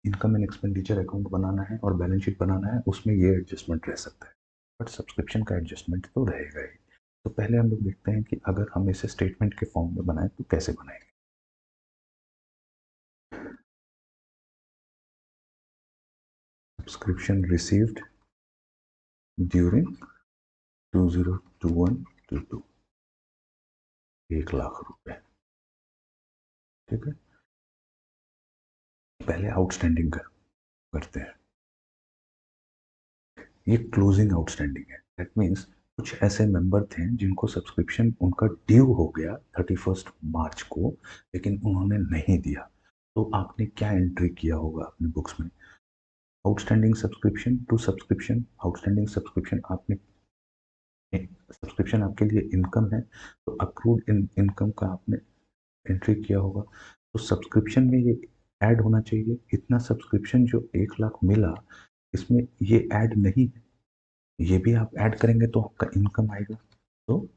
income and expenditure account बनाना है और बैलेंस शीट बनाना है, उसमें ये एडजस्टमेंट रह सकता है, बट सब्सक्रिप्शन का एडजस्टमेंट तो रहेगा ही। तो पहले हम लोग देखते हैं कि अगर हम इसे स्टेटमेंट के फॉर्म में बनाए तो कैसे बनाएंगे। सब्सक्रिप्शन रिसीव्ड ड्यूरिंग 2021-22 1,00,000 रुपए, ठीक है। पहले आउटस्टैंडिंग करते हैं, ये क्लोजिंग आउटस्टैंडिंग है, दैट मीन्स कुछ ऐसे मेंबर थे जिनको सब्सक्रिप्शन उनका ड्यू हो गया 31 मार्च को लेकिन उन्होंने नहीं दिया, तो आपने क्या एंट्री किया होगा अपने बुक्स में, outstanding subscription to subscription, outstanding subscription आपने, सब्सक्रिप्शन आपके लिए इनकम है तो अक्रूड इनकम का आपने एंट्री किया होगा, तो सब्सक्रिप्शन में ये ऐड होना चाहिए, इतना सब्सक्रिप्शन जो 1,00,000 मिला इसमें ये ऐड नहीं है, ये भी आप ऐड करेंगे तो आपका इनकम आएगा। तो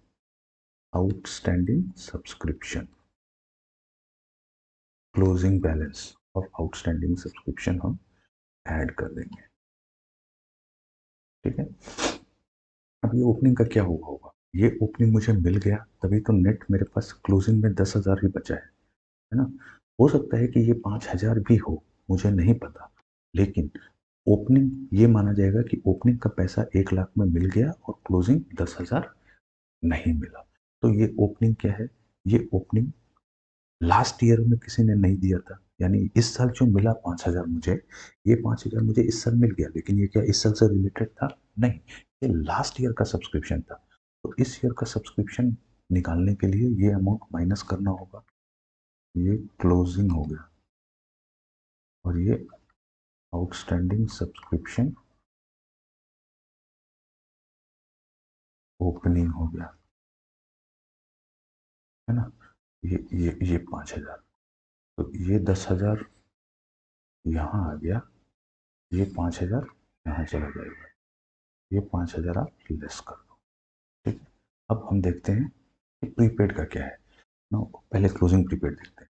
outstanding subscription closing balance of outstanding subscription हम ऐड कर देंगे, ठीक है। अब ये ओपनिंग का क्या हुआ होगा, ये ओपनिंग मुझे मिल गया तभी तो नेट मेरे पास क्लोजिंग में 10,000 ही बचा है ना। हो सकता है कि ये 5,000 भी हो, मुझे नहीं पता, लेकिन ओपनिंग ये माना जाएगा कि ओपनिंग का पैसा 1,00,000 में मिल गया और क्लोजिंग 10,000 नहीं मिला। तो ये ओपनिंग क्या है, ये ओपनिंग लास्ट ईयर में किसी ने नहीं दिया था, यानी इस साल जो मिला 5,000 मुझे, ये 5,000 मुझे इस साल मिल गया, लेकिन ये क्या इस साल से रिलेटेड था, नहीं, ये लास्ट ईयर का सब्सक्रिप्शन था। तो इस ईयर का सब्सक्रिप्शन निकालने के लिए ये अमाउंट माइनस करना होगा, ये क्लोजिंग हो गया और ये आउटस्टैंडिंग सब्सक्रिप्शन ओपनिंग हो गया, है ना। ये 5,000, तो ये 10,000 यहाँ आ गया, ये 5,000 यहाँ चला जाएगा, ये 5,000 आप लेस कर दो, ठीक है। अब हम देखते हैं कि प्रीपेड का क्या है ना, पहले क्लोजिंग प्रीपेड देखते हैं।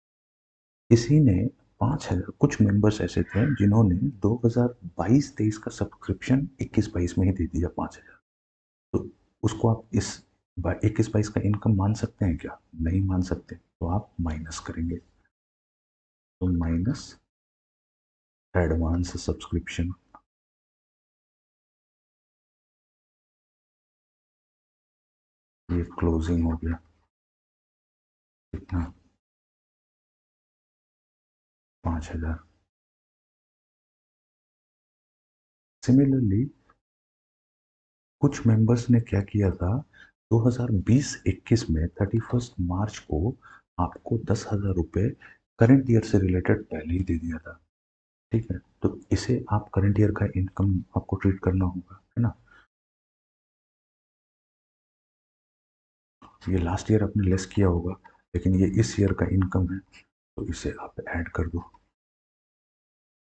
किसी ने 5,000 कुछ मेंबर्स ऐसे थे जिन्होंने 2022-23 का सब्सक्रिप्शन 21-22 में ही दे दिया 5,000। तो उसको आप इस 21-22 का इनकम मान सकते हैं क्या? नहीं मान सकते, तो आप माइनस करेंगे। तो माइनस एडवांस सब्सक्रिप्शन, ये क्लोजिंग हो गया कितना? 5,000। सिमिलरली कुछ मेंबर्स ने क्या किया था, 2020-21 में 31 मार्च को आपको 10,000 रुपये करंट ईयर से रिलेटेड पहले ही दे दिया था। ठीक है, तो इसे आप करंट ईयर का इनकम आपको ट्रीट करना होगा, है ना। ये लास्ट ईयर आपने लेस किया होगा, लेकिन ये इस ईयर का इनकम है, तो इसे आप ऐड कर दो।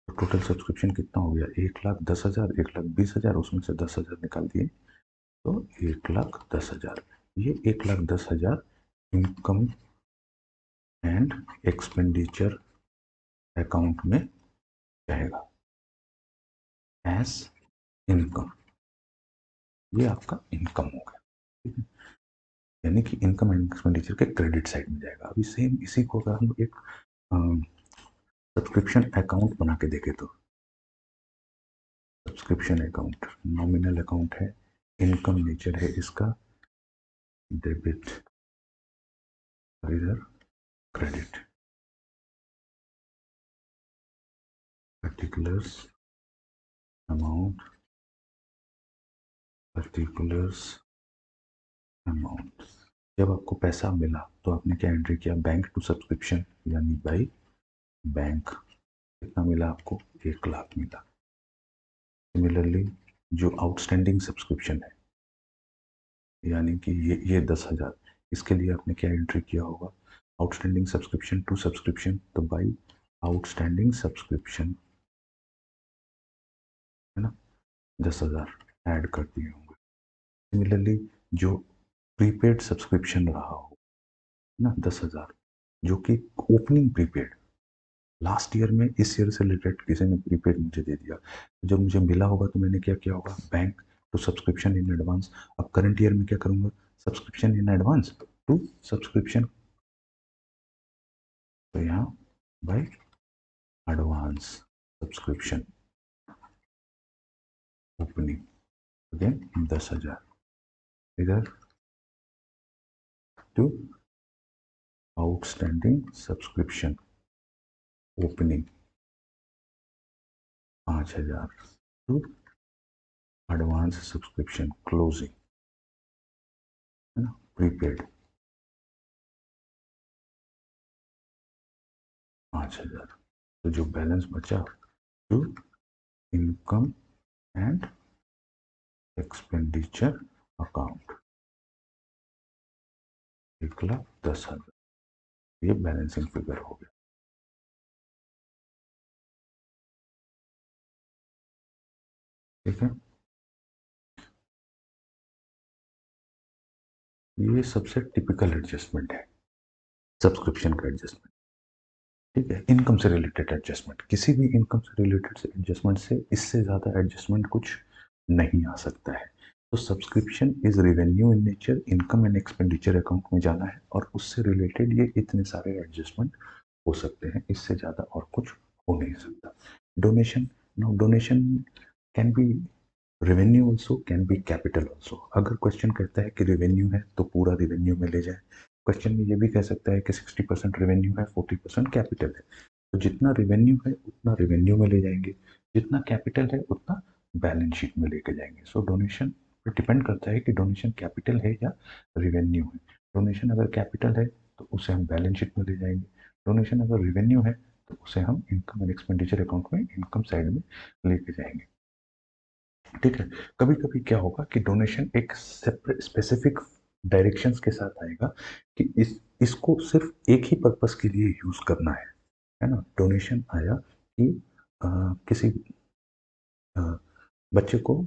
तो टोटल सब्सक्रिप्शन कितना हो गया? 1,10,000, 1,20,000, उसमें से 10,000 निकाल दिए, तो 1,10,000। ये 1,10,000 इनकम एंड एक्सपेंडिचर अकाउंट में रहेगा एज इनकम। ये आपका इनकम हो गया, ठीक है, यानी कि इनकम एंड एक्सपेंडिचर के क्रेडिट साइड में जाएगा। अभी सेम इसी को अगर हम एक सब्सक्रिप्शन अकाउंट बना के देखें, तो सब्सक्रिप्शन अकाउंट नॉमिनल अकाउंट है, इनकम नेचर है इसका डेबिट, इधर credit, particulars amount, particulars amount. जब आपको पैसा मिला तो आपने क्या एंट्री किया? बैंक टू सब्सक्रिप्शन, यानी बाई बैंक। कितना मिला आपको? 1,00,000 मिला। सिमिलरली जो आउटस्टैंडिंग सब्सक्रिप्शन है, यानी कि ये 10,000, इसके लिए आपने क्या एंट्री किया होगा? आउटस्टैंडिंग सब्सक्रिप्शन टू सब्सक्रिप्शन, तो बाई आउटस्टैंडिंग सब्सक्रिप्शन, है ना, 10,000 ऐड कर दिए होंगे। सिमिलरली जो प्रीपेड सब्सक्रिप्शन रहा हो ना, 10,000, जो कि ओपनिंग प्रीपेड लास्ट ईयर में इस ईयर से रिलेटेड किसी ने प्रीपेड मुझे दे दिया, जब मुझे मिला होगा तो मैंने क्या किया होगा? Bank to subscription in advance. अब करंट ईयर में क्या करूंगा? Subscription in advance to subscription, तो यहाँ by advance subscription opening, again 10,000, इधर to outstanding subscription opening 5,000 to advance subscription closing, है ना, प्रीपेड 5,000। तो जो बैलेंस बचा to income and expenditure account 1,10,000, ये बैलेंसिंग फिगर हो गया। ठीक है, ये सबसे टिपिकल एडजस्टमेंट है, सब्सक्रिप्शन का एडजस्टमेंट। ठीक है, इनकम से रिलेटेड एडजस्टमेंट, किसी भी इनकम से रिलेटेड से एडजस्टमेंट से इससे ज़्यादा एडजस्टमेंट कुछ नहीं आ सकता है। तो subscription is revenue in nature, income and expenditure account में जाना है, और उससे रिलेटेड ये इतने सारे एडजस्टमेंट हो सकते हैं, इससे ज़्यादा और कुछ हो नहीं सकता। Donation, no donation can be revenue also, can be capital also. अगर क्वेश्चन कहता है कि रेवेन्यू है तो पूरा रेवेन्यू में ले जाए, क्वेश्चन में ये भी कह सकता है कि 60% रेवेन्यू है, 40% कैपिटल है, तो जितना रेवेन्यू है उतना रेवेन्यू में ले जाएंगे, जितना कैपिटल है उतना बैलेंस शीट में लेके जाएंगे। सो डोनेशन पर डिपेंड करता है कि डोनेशन कैपिटल है या रेवेन्यू है। डोनेशन अगर कैपिटल है तो उसे हम बैलेंस शीट में ले जाएंगे, डोनेशन अगर रेवेन्यू है तो उसे हम इनकम एंड एक्सपेंडिचर अकाउंट में इनकम साइड में लेके जाएंगे। ठीक है, कभी कभी क्या होगा कि डोनेशन एक सेपरेट स्पेसिफिक डायरेक्शंस के साथ आएगा कि इसको सिर्फ एक ही पर्पस के लिए यूज करना है ना। डोनेशन आया कि किसी अ, बच्चे को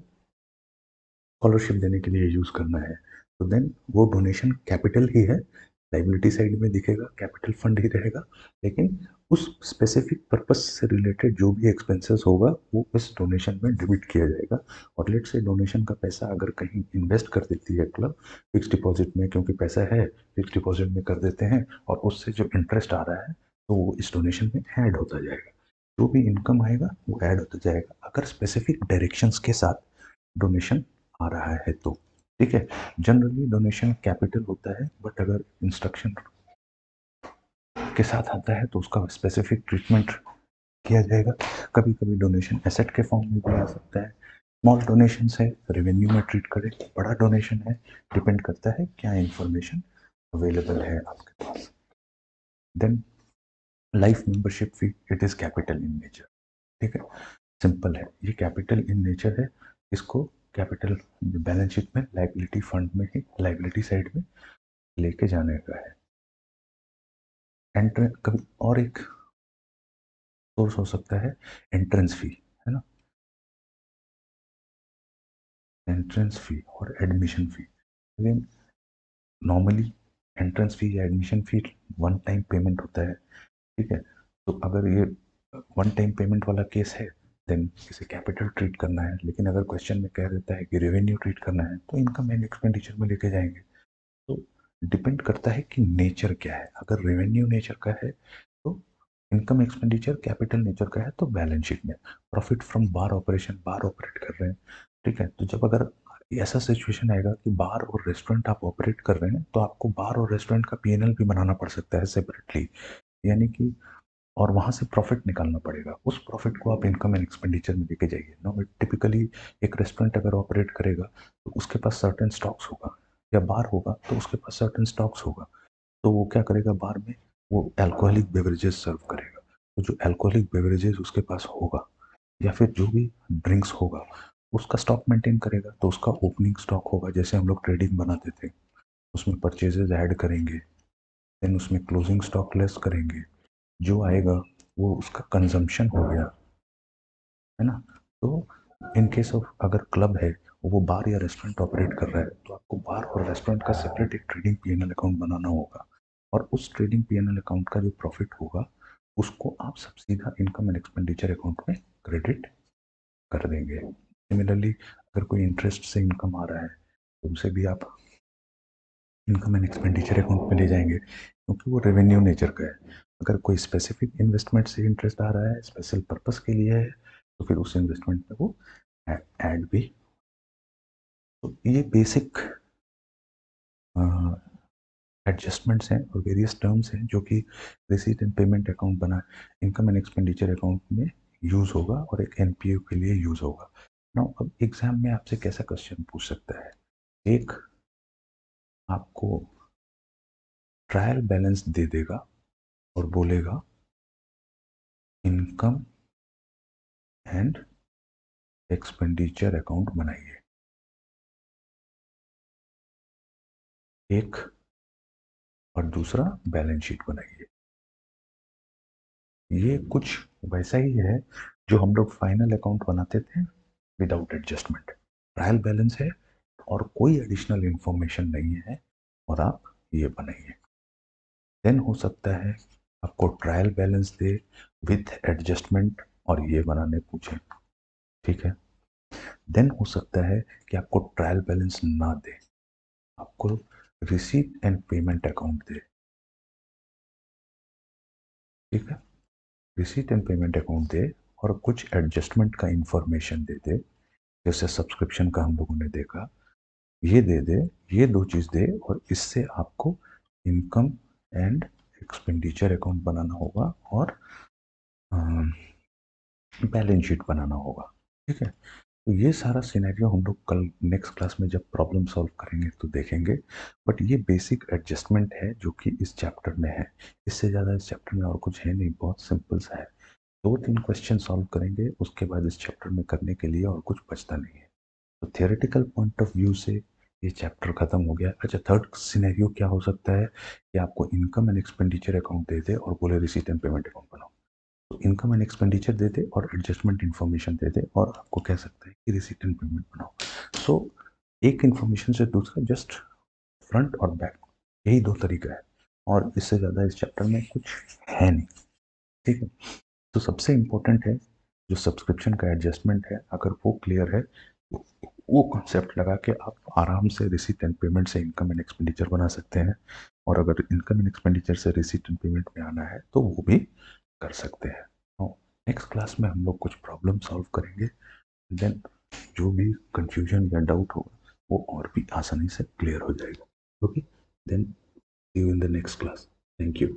स्कॉलरशिप देने के लिए यूज करना है, तो देन वो डोनेशन कैपिटल ही है, लाइबिलिटी साइड में दिखेगा कैपिटल फंड ही रहेगा, लेकिन उस स्पेसिफिक पर्पस से रिलेटेड जो भी एक्सपेंसेस होगा वो इस डोनेशन में डेबिट किया जाएगा। और लेट से डोनेशन का पैसा अगर कहीं इन्वेस्ट कर देती है क्लब फिक्स डिपॉजिट में, क्योंकि पैसा है फिक्स डिपॉजिट में कर देते हैं और उससे जो इंटरेस्ट आ रहा है तो वो इस डोनेशन में ऐड होता जाएगा। जो भी इनकम आएगा वो ऐड होता जाएगा अगर स्पेसिफिक डायरेक्शंस के साथ डोनेशन आ रहा है तो। ठीक है, जनरली डोनेशन कैपिटल होता है, बट अगर इंस्ट्रक्शन के साथ आता है तो उसका स्पेसिफिक ट्रीटमेंट किया जाएगा। कभी कभी डोनेशन एसेट के फॉर्म में भी आ सकता है। स्मॉल डोनेशन है रेवेन्यू में ट्रीट करें, बड़ा डोनेशन है डिपेंड करता है क्या इंफॉर्मेशन अवेलेबल है आपके पास। Then life membership fee, it is capital in nature. ठीक है, सिंपल है, ये कैपिटल इन नेचर है। इसको कैपिटल बैलेंस शीट में लाइबिलिटी फंड में ही लाइबिलिटी साइड में लेके जाने का है। एंट्रेंस कभी और एक सोर्स हो सकता है एंट्रेंस फी, है ना, एंट्रेंस फी और admission fee. Again normally entrance fee या admission fee one time payment होता है। ठीक है, तो अगर ये वन टाइम पेमेंट वाला केस है देन इसे कैपिटल ट्रीट करना है, लेकिन अगर क्वेश्चन में कह देता है कि रेवेन्यू ट्रीट करना है तो इनकम एंड एक्सपेंडिचर में लेके जाएंगे। तो डिपेंड करता है कि नेचर क्या है। अगर रेवेन्यू नेचर का है तो इनकम एक्सपेंडिचर, कैपिटल नेचर का है तो बैलेंस शीट में profit from bar operation, bar operate कर रहे हैं। ठीक है, तो जब अगर ऐसा सिचुएशन आएगा कि बार और रेस्टोरेंट आप ऑपरेट कर रहे हैं तो आपको बार और रेस्टोरेंट का पीएनएल भी बनाना पड़ सकता है सेपरेटली, यानी कि और वहां से प्रॉफिट निकालना पड़ेगा। उस प्रॉफिट को आप इनकम एंड एक्सपेंडिचर में लेके जाइए। नो, टिपिकली एक रेस्टोरेंट अगर ऑपरेट करेगा तो उसके पास सर्टेन स्टॉक्स होगा, या बार होगा तो उसके पास सर्टेन स्टॉक्स होगा। तो वो क्या करेगा, बार में वो अल्कोहलिक बेवरेजेस सर्व करेगा। तो जो अल्कोहलिक बेवरेजेस उसके पास होगा या फिर जो भी ड्रिंक्स होगा उसका स्टॉक मेंटेन करेगा। तो उसका ओपनिंग स्टॉक होगा, जैसे हम लोग ट्रेडिंग बनाते थे उसमें परचेजेस ऐड करेंगे, देन उसमें क्लोजिंग स्टॉक लेस करेंगे, जो आएगा वो उसका कंजम्पशन हो गया, है ना। तो इन केस ऑफ अगर क्लब है वो बार या रेस्टोरेंट ऑपरेट कर रहा है तो आपको बार और रेस्टोरेंट का सेपरेट एक ट्रेडिंग पीएनएल अकाउंट बनाना होगा, और उस ट्रेडिंग पीएनएल अकाउंट का जो प्रॉफिट होगा उसको आप सब सीधा इनकम एंड एक्सपेंडिचर अकाउंट में क्रेडिट कर देंगे। सिमिलरली अगर कोई इंटरेस्ट से इनकम आ रहा है तो उसे भी आप इनकम एंड एक्सपेंडिचर अकाउंट में ले जाएंगे, क्योंकि वो रेवेन्यू नेचर का है। अगर कोई स्पेसिफिक इन्वेस्टमेंट से इंटरेस्ट आ रहा है, स्पेशल पर्पस के लिए है, तो फिर उस इन्वेस्टमेंट में वो ऐड भी। तो ये बेसिक एडजस्टमेंट्स हैं और वेरियस टर्म्स हैं जो कि रिसीट एंड पेमेंट अकाउंट बना इनकम एंड एक्सपेंडिचर अकाउंट में यूज होगा और एक एनपीओ के लिए यूज होगा। नाउ अब एग्जाम में आपसे कैसा क्वेश्चन पूछ सकता है, एक आपको ट्रायल बैलेंस दे देगा और बोलेगा इनकम एंड एक्सपेंडिचर अकाउंट बनाइए। एक, और दूसरा बैलेंस शीट बनाइए। ये कुछ वैसा ही है जो हम लोग फाइनल अकाउंट बनाते थे विदाउट एडजस्टमेंट। ट्रायल बैलेंस है और कोई एडिशनल इंफॉर्मेशन नहीं है और आप ये बनाइए। देन हो सकता है आपको trial balance they with adjustment और ये बनाने पूछे। ठीक है, देन हो सकता है कि आपको ट्रायल बैलेंस ना दे, आपको रिसीट एंड पेमेंट अकाउंट दे। ठीक है, रिसीट एंड पेमेंट अकाउंट दे और कुछ एडजस्टमेंट का इंफॉर्मेशन दे दे, जैसे सब्सक्रिप्शन का हम लोगों ने देखा, ये दे दे, ये दो चीज दे, और इससे आपको इनकम एंड एक्सपेंडिचर अकाउंट बनाना होगा और बैलेंस शीट बनाना होगा। ठीक है, तो ये सारा सिनेरियो हम लोग कल नेक्स्ट क्लास में जब प्रॉब्लम सॉल्व करेंगे तो देखेंगे। बट ये बेसिक एडजस्टमेंट है जो कि इस चैप्टर में है। इससे ज़्यादा इस चैप्टर में और कुछ है नहीं, बहुत सिंपल सा है। दो तीन क्वेश्चन सॉल्व करेंगे उसके बाद इस चैप्टर में करने के लिए और कुछ बचता नहीं है। तो थियोरेटिकल पॉइंट ऑफ व्यू से ये चैप्टर खत्म हो गया। अच्छा, थर्ड सिनेरियो क्या हो सकता है कि आपको इनकम एंड एक्सपेंडिचर अकाउंट दे दे और बोले रिसीट एंड पेमेंट अकाउंट बनाओ। तो इनकम एंड एक्सपेंडिचर दे दे और एडजस्टमेंट इन्फॉर्मेशन दे दे और आपको कह सकता है कि रिसीट एंड पेमेंट बनाओ। सो एक इन्फॉर्मेशन से दूसरा जस्ट फ्रंट और बैक, यही दो तरीका है। और इससे ज़्यादा इस चैप्टर में कुछ है नहीं, ठीक है। तो सबसे इम्पोर्टेंट है जो सब्सक्रिप्शन का एडजस्टमेंट है, अगर वो क्लियर है तो वो कॉन्सेप्ट लगा के आप आराम से रिसीट एंड पेमेंट से इनकम एंड एक्सपेंडिचर बना सकते हैं, और अगर इनकम एंड एक्सपेंडिचर से रिसीट एंड पेमेंट में आना है तो वो भी कर सकते हैं। नेक्स्ट क्लास में हम लोग कुछ प्रॉब्लम सॉल्व करेंगे, देन जो भी कंफ्यूजन या डाउट होगा वो और भी आसानी से क्लियर हो जाएगा। Okay, then see you in the next class. Thank you.